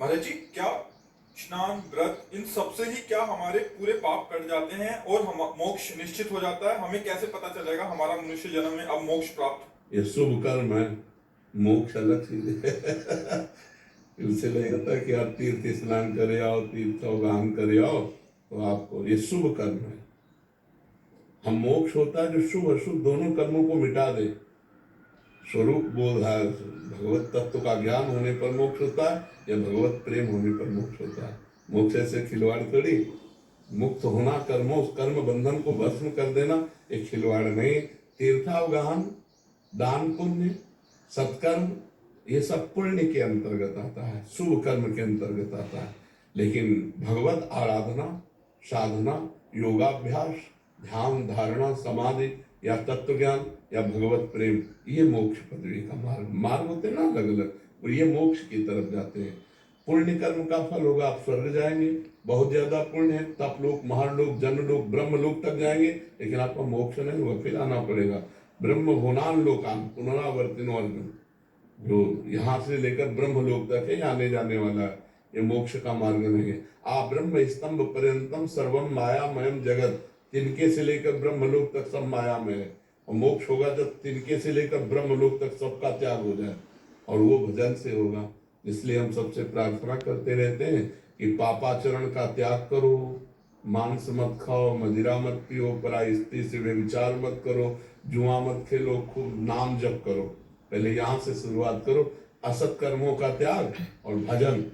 महाराज जी, क्या स्नान व्रत इन सब से ही क्या हमारे पूरे पाप कट जाते हैं और हम मोक्ष निश्चित हो जाता है? हमें कैसे पता चलेगा हमारा मनुष्य जन्म में अब मोक्ष प्राप्त? ये शुभ कर्म है, मोक्ष अलग चीज है। इनसे नहीं होता कि आप तीर्थ स्नान करे आओ, तीर्थ गान करे आओ तो आपको ये शुभ कर्म है। हम मोक्ष होता है जो शुभ अशुभ दोनों कर्मों को मिटा दे। स्वरूप बोध है, भगवत तत्व का ज्ञान होने पर मोक्ष होता है या भगवत प्रेम होने पर मोक्ष होता है। मोक्ष ऐसे खिलवाड़ थोड़ी। मुक्त होना, कर्मों कर्म बंधन को भस्म कर देना एक खिलवाड़ नहीं। तीर्थावगाहन, दान पुण्य, सत्कर्म, ये सब पुण्य के अंतर्गत आता है, शुभ कर्म के अंतर्गत आता है। लेकिन भगवत आराधना, साधना, योगाभ्यास, ध्यान धारणा समाधि या तत्व ज्ञान या भगवत प्रेम, ये मोक्ष पदवी का मार्ग होते हैं ना अलग अलग, और ये मोक्ष की तरफ जाते हैं। पुण्य कर्म का फल होगा, आप स्वर्ग जाएंगे, बहुत ज्यादा पुण्य है, तप लोक, महालोक, जनलोक, ब्रह्म लोक तक जाएंगे, लेकिन आपका मोक्ष नहीं होगा, फिर आना पड़ेगा। ब्रह्म भुवनान लोकान पुनरावर्तिनो अर्जुन, जो यहाँ से लेकर ब्रह्म लोक तक है, आने जाने वाला है, ये मोक्ष का मार्ग नहीं है। आ ब्रह्म स्तंभ पर्यंतम सर्वम मायामयम जगत, तिनके से लेकर ब्रह्म लोक तक सब मायामय है। और मोक्ष होगा जब तिनके से लेकर ब्रह्म लोक तक सबका त्याग हो जाए, और वो भजन से होगा। इसलिए हम सबसे प्रार्थना करते रहते हैं कि पापाचरण का त्याग करो, मांस मत खाओ, मदिरा मत पियो, पराई स्त्री से व्यभिचार मत करो, जुआ मत खेलो, खूब नाम जप करो। पहले यहाँ से शुरुआत करो, असत कर्मों का त्याग और भजन।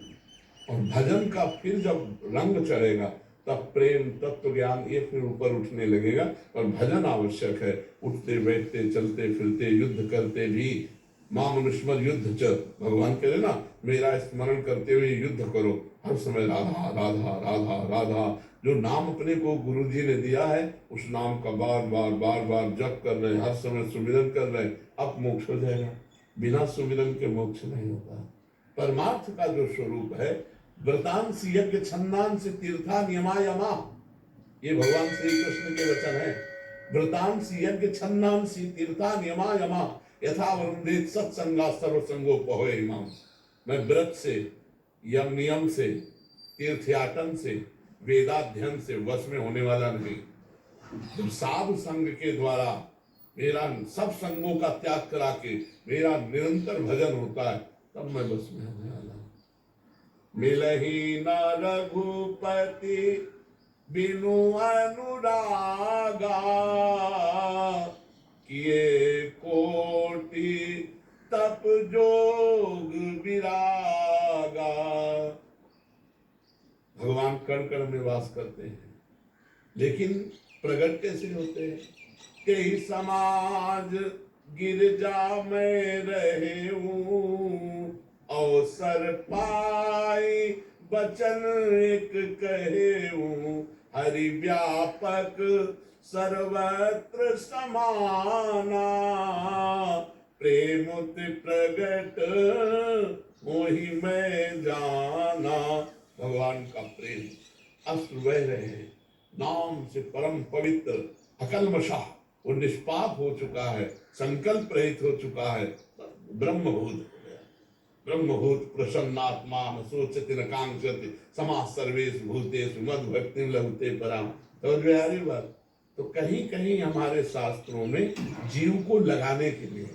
और भजन का फिर जब रंग चढ़ेगा तब प्रेम, तत्व ज्ञान, ये फिर ऊपर उठने लगेगा। और भजन आवश्यक है, उठते बैठते चलते फिरते युद्ध करते भी। मां मनुष्मर युद्ध च, भगवान कह रहे ना, मेरा स्मरण करते हुए युद्ध करो, हर समय राधा राधा राधा राधा। जो नाम अपने को गुरु जी ने दिया है, उस नाम का बार बार बार बार जप कर रहे हैं, हर समय सुमिरन कर रहे हैं, अब मोक्ष हो जाएगा। बिना सुमिरन के मोक्ष नहीं होता। परमार्थ का जो स्वरूप है, व्रतांश यज्ञ छंदांश तीर्था नियमायमा, ये भगवान श्री कृष्ण के वचन है। व्रतांश यज्ञ छंदांश तीर्था नियमायमा, यथा वरुणेत सत्संगा सर्वसंगोपहोय इमाम। मैं व्रत से, यम नियम से, तीर्थयाटन से, वेदाध्ययन से वश में होने वाला नहीं। जब साधु संघ के द्वारा मेरा सब संगों का त्याग करा के मेरा निरंतर भजन होता है, तब मैं बस में होने वाला हूं। मिलही न रघुपति बिनु अनुरागा, किए कोटि तप जोग विरागा। भगवान कण कण में वास करते हैं, लेकिन प्रगट कैसे होते हैं? कई समाज गिरजा में रहे हूँ, अवसर पाई बचन एक कहे हूँ, हरि व्यापक सर्वत्र समाना, प्रेमुत प्रगट मोहि मैं जाना। भगवान का प्रेम अश्रु बह रहे हैं, नाम से परम पवित्र अकल्मषा, वो निष्पाप हो चुका है, संकल्प रहित हो चुका है, ब्रह्मभूत हो गया। ब्रह्मभूत प्रसन्नात्मा न सोचति न कांक्षति, समाः सर्वेषु भूतेषु मद भक्ति लभते पराम। तो बिहारी बात, तो कहीं कहीं हमारे शास्त्रों में जीव को लगाने के लिए,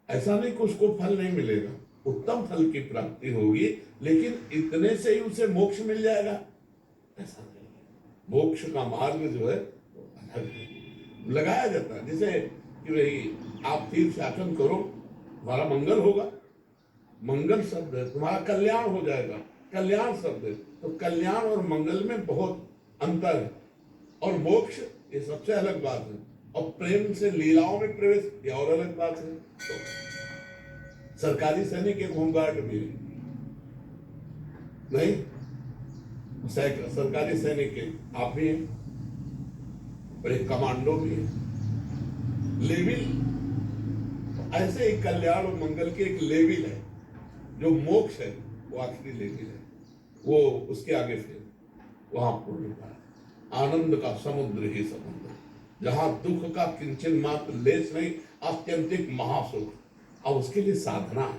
ऐसा नहीं कि उसको फल नहीं मिलेगा, उत्तम फल की प्राप्ति होगी, लेकिन इतने से ही उसे मोक्ष मिल जाएगा ऐसा नहीं है। मोक्ष का मार्ग जो है अलग है, लगाया जाता है। जैसे कि भाई आप तीर्थ याचन करो, तुम्हारा मंगल होगा, मंगल शब्द है, तुम्हारा कल्याण हो जाएगा, कल्याण शब्द है। तो कल्याण और मंगल में बहुत अंतर है। और मोक्ष ये सबसे अलग बात है, और प्रेम से लीलाओं में प्रवेश ये और अलग बात है। तो सरकारी सैनिक एक होमगार्ड भी है नहीं, सरकारी सैनिक के आप भी हैं, और एक कमांडो भी है। लेविल ऐसे ही कल्याण और मंगल के एक लेविल है, जो मोक्ष है वो आखिरी लेविल है, वो उसके आगे फिर वहां पूर्णता है। आनंद का समुद्र ही समुद्र, जहां दुख का किंचन मात्र लेस नहीं, आत्यंतिक महासुख। और उसके लिए साधना है,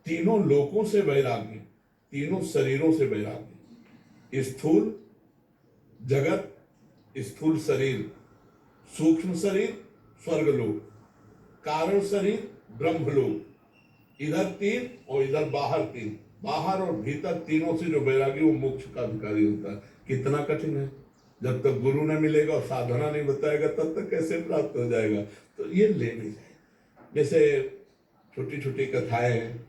तीनों लोकों से वैराग्य, तीनों शरीरों से वैराग्य, स्थूल जगत, स्थूल शरीर, सूक्ष्म शरीर स्वर्गलोक, कारण शरीर ब्रह्मलोक, इधर तीन और इधर बाहर तीन, बाहर और भीतर तीनों से जो वैरागी वो मोक्ष का अधिकारी होता है। कितना कठिन है, जब तक गुरु न मिलेगा और साधना नहीं बताएगा तब तक कैसे प्राप्त हो जाएगा। तो ये लेनी चाहिए। जैसे छोटी छोटी कथाएं